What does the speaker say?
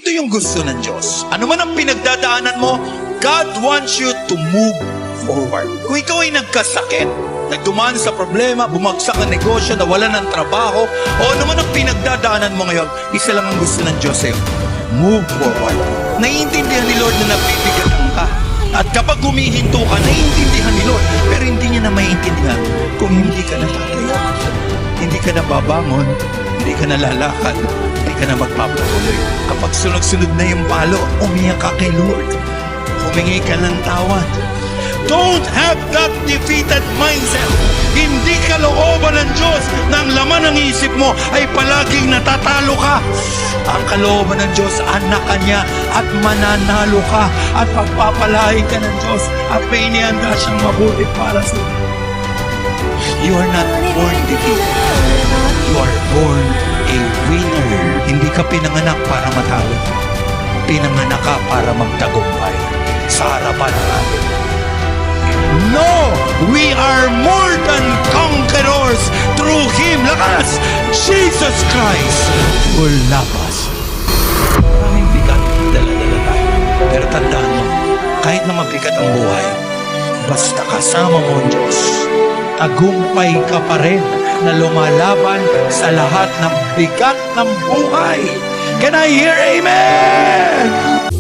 Ito yung gusto ng Diyos. Ano man ang pinagdadaanan mo, God wants you to move forward. Kung ikaw ay nagkasakit, nagdumaan sa problema, bumagsak ang negosyo, nawalan ng trabaho, o ano man ang pinagdadaanan mo ngayon, isa lang ang gusto ng Diyos sa'yo. Move forward. Naiintindihan ni Lord na nabibigatan ka. At kapag humihinto ka, naiintindihan ni Lord. Pero hindi niya na maiintindihan kung hindi ka natatayo. Hindi ka na babangon, hindi ka na lalakad, hindi ka na magpapatuloy. Kapag sunod-sunod na yung palo, umiyak ka kay Lord. Humingi ka ng tawad. Don't have that defeated mindset. Hindi kalooban ng Diyos na ang laman ng isip mo ay palaging natatalo ka. Ang kalooban ng Diyos, anak ka niya at mananalo ka at pagpapalain ka ng Diyos at may inihanda siyang mabuti para sa iyo. You are not born defeated. You are born a winner. Hindi ka pinanganak para matalo. Pinanganak ka para magtagumpay sa harapan ng atin. No! We are more than conquerors through Him. Lakas! Jesus Christ will love us. Maraming bigat, dala-dala tayo. Pero tandaan mo, kahit na mabigat ang buhay, basta kasama mo ang Diyos, tagumpay ka pa rin na lumalaban sa lahat ng bigat ng buhay. Can I hear amen?